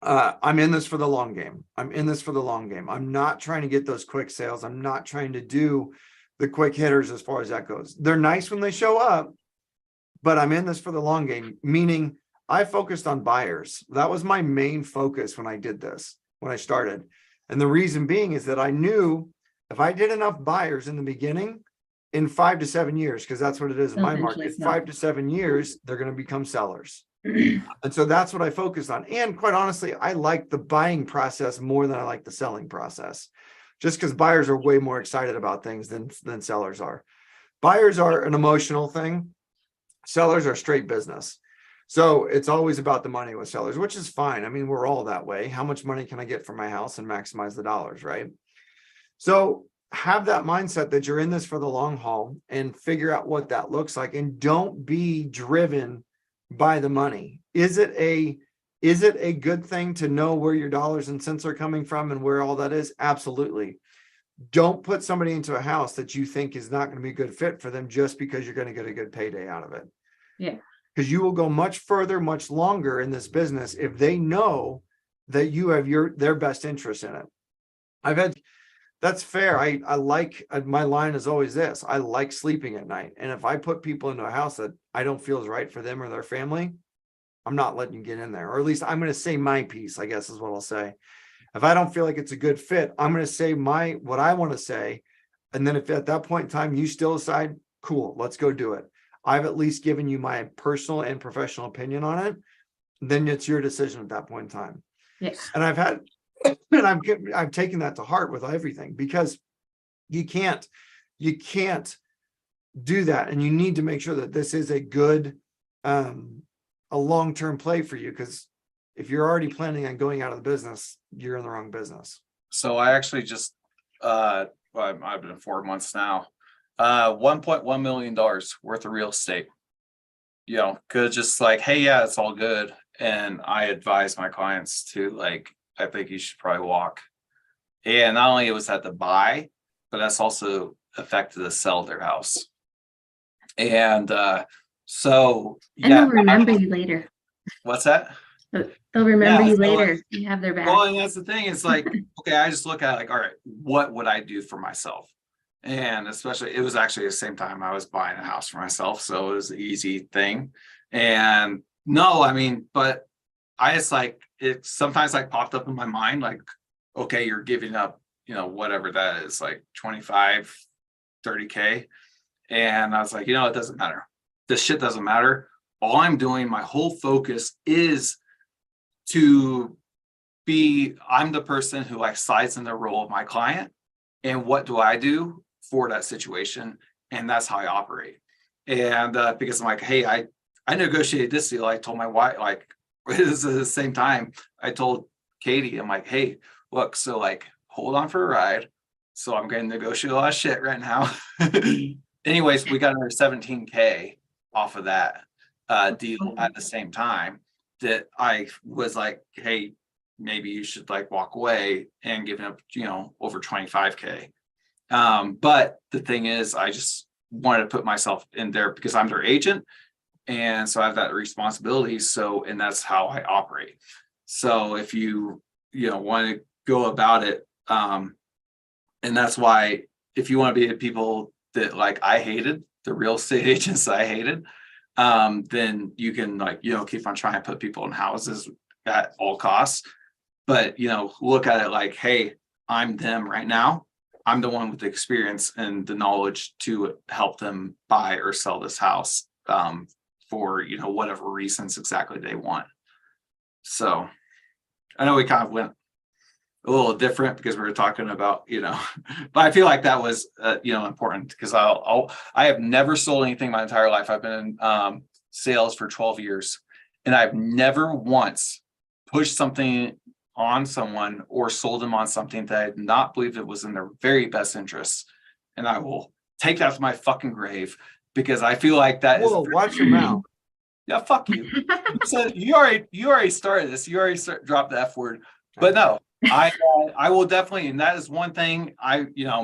I'm in this for the long game. I'm in this for the long game. I'm not trying to get those quick sales. I'm not trying to do the quick hitters as far as that goes. They're nice when they show up, but I'm in this for the long game, meaning I focused on buyers. That was my main focus when I did this, when I started. And the reason being is that I knew if I did enough buyers in the beginning, in 5 to 7 years, because that's what it is in my market, 5 to 7 years, they're going to become sellers. And so that's what I focused on. And quite honestly, I like the buying process more than I like the selling process, just because buyers are way more excited about things than sellers are. Buyers are an emotional thing. Sellers are straight business. So it's always about the money with sellers, which is fine. I mean, we're all that way. How much money can I get for my house and maximize the dollars, right? So have that mindset that you're in this for the long haul, and figure out what that looks like. And don't be driven by the money. Is it a good thing to know where your dollars and cents are coming from and where all that is? Absolutely. Don't put somebody into a house that you think is not going to be a good fit for them just because you're going to get a good payday out of it. Yeah. Because you will go much further, much longer in this business if they know that you have their best interest in it. That's fair. I like, my line is always this: I like sleeping at night. And if I put people into a house that I don't feel is right for them or their family, I'm not letting you get in there. Or at least I'm going to say my piece, I guess is what I'll say. If I don't feel like it's a good fit, I'm going to say what I want to say. And then if at that point in time you still decide, cool, let's go do it, I've at least given you my personal and professional opinion on it. Then it's your decision at that point in time. Yes. And I've taken that to heart with everything, because you can't do that. And you need to make sure that this is a good, a long-term play for you. Because if you're already planning on going out of the business, you're in the wrong business. So I actually just, well, I've been 4 months now, $1.1 million worth of real estate. You know, could just like, hey, yeah, it's all good. And I advise my clients to like, I think you should probably walk. And not only was that the buy, but that's also affected the sell of their house. And so And yeah, they'll remember you later. what's that? They'll remember Yeah, you so, later. You have their back. Well, and that's the thing. It's like, okay, I just look at it like, all right, what would I do for myself? And especially, it was actually the same time I was buying a house for myself. So it was an easy thing. And no, I mean, but I just like, it sometimes like popped up in my mind, like, okay, you're giving up, you know, whatever that is, like 25, 30K. And I was like, you know, it doesn't matter. This shit doesn't matter. All I'm doing, my whole focus is to be, I'm the person who like slides in the role of my client. And what do I do for that situation? And that's how I operate. And because I'm like, hey, I negotiated this deal. I told my wife, like, this is the same time I told Katie, I'm like, hey, look, so like, hold on for a ride. So I'm going to negotiate a lot of shit right now. Anyways, we got another 17K off of that deal at the same time that I was like, hey, maybe you should like walk away and give up, you know, over 25K. But the thing is, I just wanted to put myself in there because I'm their agent. And so I have that responsibility. So, and that's how I operate. So if you want to go about it, and that's why if you want to be the people that like I hated, the real estate agents I hated, then you can like, keep on trying to put people in houses at all costs. But, look at it like, hey, I'm them right now. I'm the one with the experience and the knowledge to help them buy or sell this house for, whatever reasons exactly they want. So I know we kind of went a little different because we were talking about, but I feel like that was, important because I have never sold anything my entire life. I've been in sales for 12 years and I've never once pushed something on someone or sold them on something that I did not believe it was in their very best interests. And I will take that to my fucking grave because I feel like that is. Watch your mouth. Yeah, fuck you. So you already started this. You already dropped the F word. But no, I will definitely, and that is one thing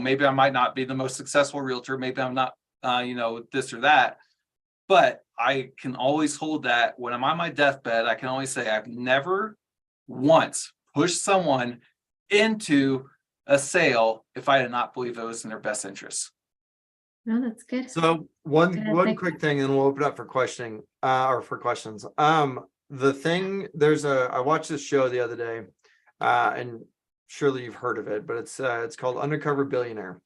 maybe I might not be the most successful realtor. Maybe I'm not, this or that, but I can always hold that when I'm on my deathbed. I can always say I've never once pushed someone into a sale if I did not believe it was in their best interest. No, that's good. So one quick thing, and we'll open up for questioning or for questions. I watched this show the other day, and surely you've heard of it, but it's called Undercover Billionaire.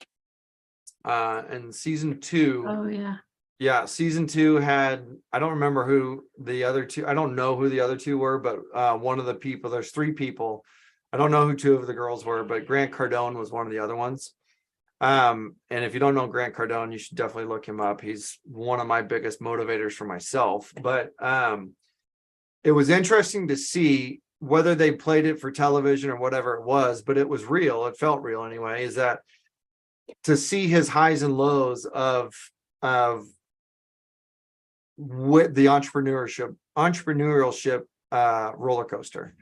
And season 2. Oh yeah. Yeah, season 2 had, I don't remember who the other two, I don't know who the other two were, but one of the people, there's 3 people. I don't know who 2 of the girls were, but Grant Cardone was one of the other ones. And if you don't know Grant Cardone, you should definitely look him up. He's one of my biggest motivators for myself. But it was interesting to see whether they played it for television or whatever it was, but it was real. It felt real anyway, is that to see his highs and lows of with the entrepreneurship roller coaster.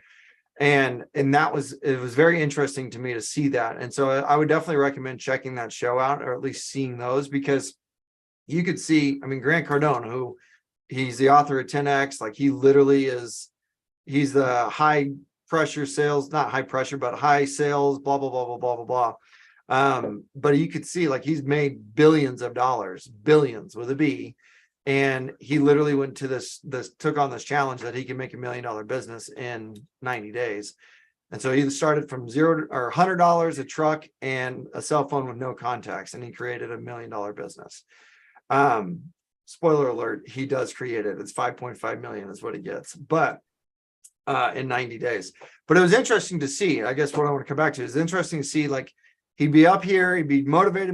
And it was very interesting to me to see that. And so I would definitely recommend checking that show out, or at least seeing those, because you could see, Grant Cardone, who he's the author of 10X, like he literally he's the high pressure sales, not high pressure, but high sales, blah, blah, blah, blah, blah, blah, blah. But you could see like he's made billions of dollars, billions with a B. And he literally went to took on this challenge that he can make $1 million business in 90 days. And so he started from $0 or $100 a truck and a cell phone with no contacts, and he created $1 million business. Spoiler alert, he does create it. It's 5.5 million is what he gets, but in 90 days. But it was interesting to see, I guess what I want to come back to is interesting to see, like he'd be up here, he'd be motivated.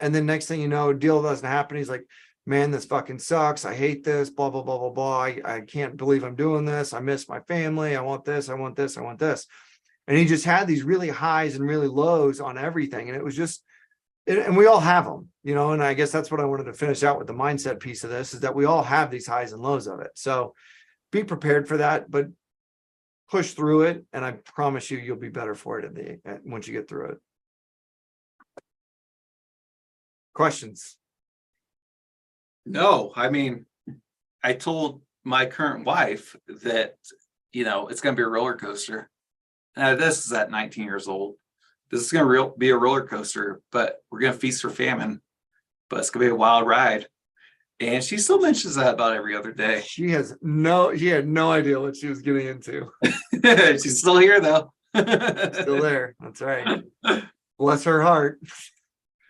And then next thing you know, a deal doesn't happen. He's like, man, this fucking sucks. I hate this, blah, blah, blah, blah, blah. I can't believe I'm doing this. I miss my family. I want this. I want this. I want this. And he just had these really highs and really lows on everything. And it was just, and we all have them, you know, and I guess that's what I wanted to finish out with the mindset piece of this, is that we all have these highs and lows of it. So be prepared for that, but push through it. And I promise you, you'll be better for it once you get through it. Questions? No, I mean, I told my current wife that, you know, it's going to be a roller coaster. This is at 19 years old. This is going to be a roller coaster, but we're going to feast for famine. But it's going to be a wild ride. And she still mentions that about every other day. She had no idea what she was getting into. She's still here though. Still there. That's right. Bless her heart.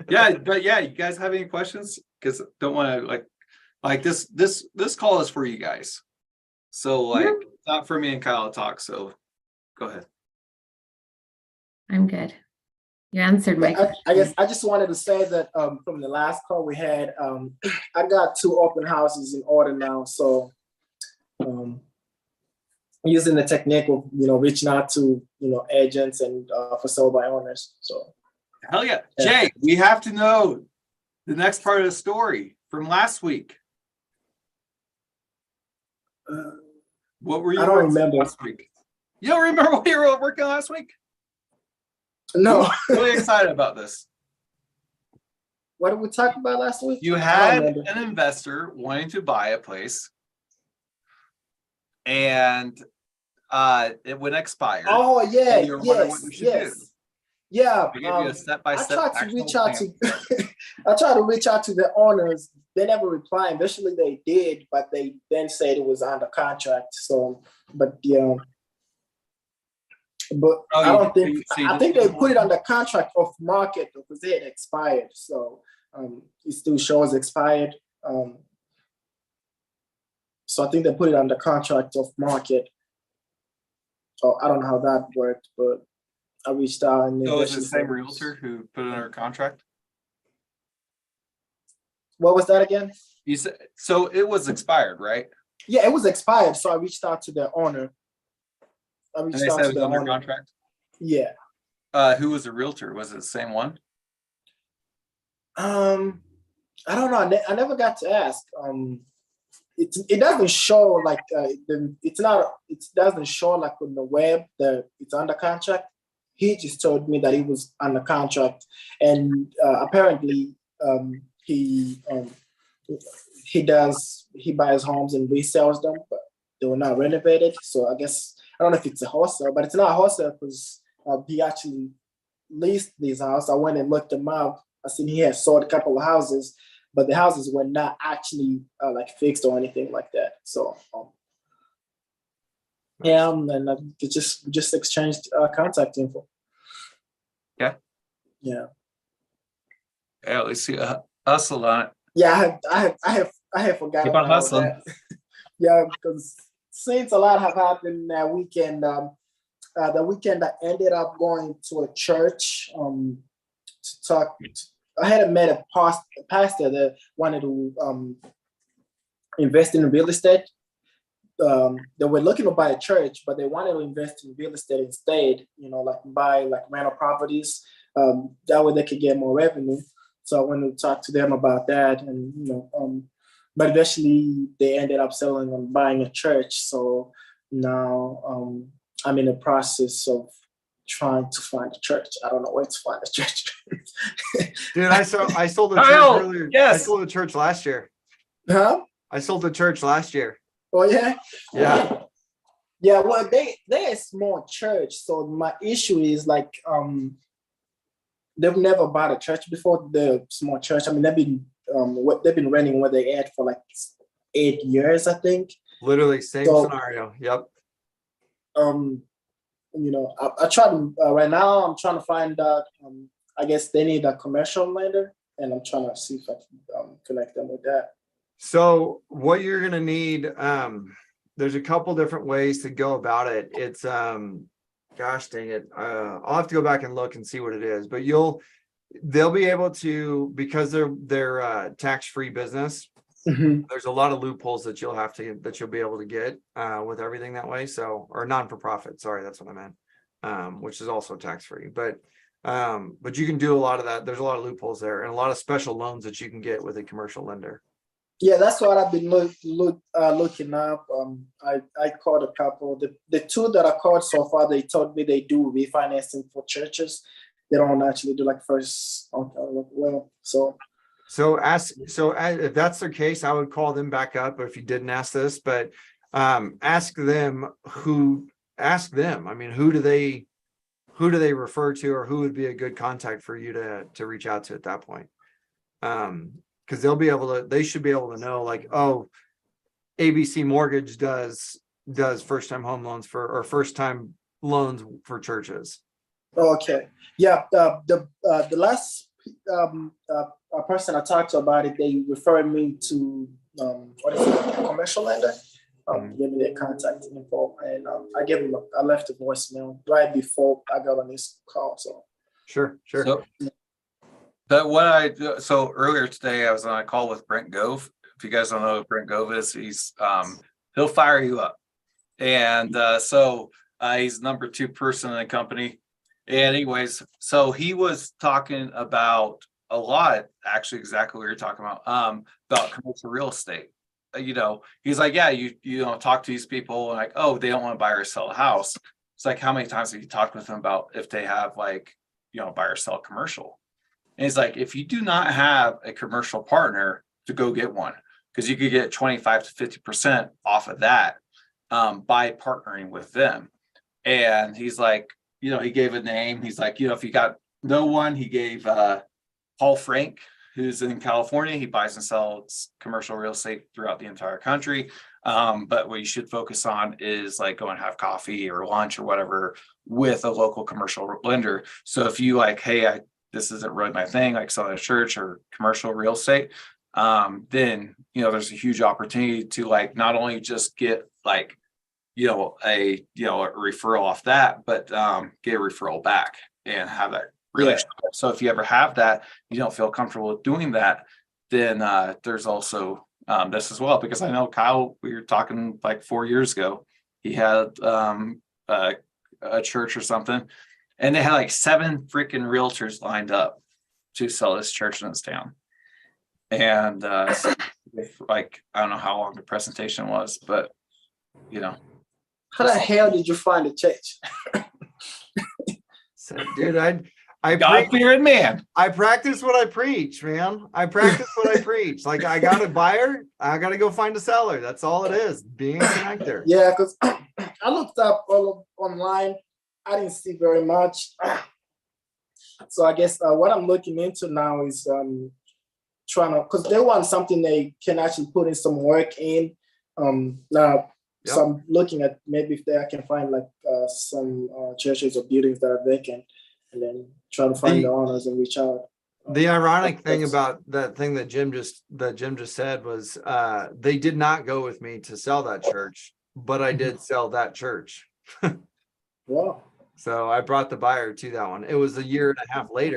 Yeah, but yeah, you guys have any questions? Because don't want to like this call is for you guys. So like it's not for me and Kyle to talk. So go ahead. I'm good. You answered my question. I guess I just wanted to say that from the last call we had, I got 2 open houses in order now. So using the technique of, you know, reaching out to, you know, agents and for sale by owners. So hell yeah. Jay, we have to know the next part of the story from last week. What were you don't working remember. last week? You don't remember what you were working last week? no. I'm really excited about this. What did we talk about last week? You I had don't remember. an investor wanting to buy a place, and it would expire. Oh yeah, And you were wondering what you should do. Yeah. We gave you a step-by-step I tried to actionable reach out plan. to I tried to reach out to the owners. They never replied. Eventually they did, but they then said it was under contract. So, but yeah. But Oh, I don't think so you I think didn't- they put it under contract off market because they had expired. So it still shows expired. So I think they put it under contract off market. So I don't know how that worked, but I reached out and So it's the eventually same said- realtor who put it under contract? What was that again? You said so it was expired, right? Yeah, it was expired. So I reached out to the owner. I And reached they out said to it was the under owner. contract. Yeah. Who was the realtor? Was it the same one? I don't know. I never got to ask. It doesn't show like it doesn't show like on the web that it's under contract. He just told me that he was under contract, and apparently he buys homes and resells them, but they were not renovated. So I guess I don't know if it's a wholesale, but it's not a wholesale because he actually leased these houses. I went and looked them up. I seen he had sold a couple of houses, but the houses were not actually like fixed or anything like that. So yeah, and just exchanged contact info. Yeah. Yeah. Yeah, at least you hustled on it. Yeah, I have forgotten Keep on about all hustling. that. Yeah, because since a lot have happened that weekend, the weekend I ended up going to a church to talk. I had met a pastor that wanted to invest in real estate. They were looking to buy a church, but they wanted to invest in real estate instead. You know, like buy like rental properties. That way they could get more revenue. So I wanted to talk to them about that, and you know, but eventually they ended up selling and buying a church. So now I'm in the process of trying to find a church. I don't know where to find a church. Dude, I sold a church Kyle, earlier. yes. I sold a church last year. Huh? I sold a church last year. Oh yeah. Yeah. Yeah. Well, they're a small church, so my issue is like they've never bought a church before. The small church. I mean, they've been renting where they at for like 8 years, I think. Literally same So- scenario. Yep. You know, I try to right now. I'm trying to find out. I guess they need a commercial lender, and I'm trying to see if I can connect them with that. So what you're gonna need, there's a couple different ways to go about it. It's gosh dang it. I'll have to go back and look and see what it is, but they'll be able to, because they're tax-free business, Mhm. There's a lot of loopholes that you'll be able to get with everything that way. So, or non-for-profit, sorry, that's what I meant. Which is also tax-free, but you can do a lot of that. There's a lot of loopholes there and a lot of special loans that you can get with a commercial lender. Yeah, that's what I've been looking up. I called a couple. The two that I called so far, they told me they do refinancing for churches. They don't actually do like first. Well, so if that's their case, I would call them back up if you didn't ask this, but ask them. I mean, who do they refer to, or who would be a good contact for you to reach out to at that point? Because they should be able to know, like, oh, ABC Mortgage does first time home loans or first time loans for churches. okay, yeah. The last person I talked to about it, they referred me to what is it, a commercial lender. Give me their contact info, and I left a voicemail right before I got on this call. So sure. So earlier today I was on a call with Brent Gove. If you guys don't know who Brent Gove is, he's he'll fire you up, and he's number 2 person in the company. And anyways, so he was talking about a lot, actually exactly what you're talking about commercial real estate. He's like, yeah, you talk to these people and like, oh, they don't want to buy or sell a house. It's like, how many times have you talked with them about if they have like, buy or sell commercial? And he's like, if you do not have a commercial partner, to go get one, because you could get 25 to 50% off of that by partnering with them. And he's like, he gave a name. He's like, if you got no one, he gave Paul Frank, who's in California. He buys and sells commercial real estate throughout the entire country. But what you should focus on is like go and have coffee or lunch or whatever with a local commercial lender. So if you like, hey, this isn't really my thing, like selling a church or commercial real estate, then, there's a huge opportunity to like, not only just get like, a referral off that, but get a referral back and have that relationship. Yeah. So if you ever have that, you don't feel comfortable with doing that, then there's also this as well, because I know Kyle, we were talking like 4 years ago, he had a church or something, and they had like 7 freaking realtors lined up to sell this church in this town. And so, like, I don't know how long the presentation was, but how the hell did you find the church? So, dude, I God-fearing man. I practice what I preach, man. I practice what I preach. Like, I got a buyer, I got to go find a seller. That's all it is, being a connector. Yeah, because I looked up all online. I didn't see very much. So I guess what I'm looking into now is trying to, because they want something they can actually put in some work in. Now, so I'm looking at maybe if I can find like some churches or buildings that are vacant, and then try to find the owners and reach out. The ironic thing about that thing that Jim just said was they did not go with me to sell that church, but I did sell that church. Wow. So I brought the buyer to that one. It was a year and a half later.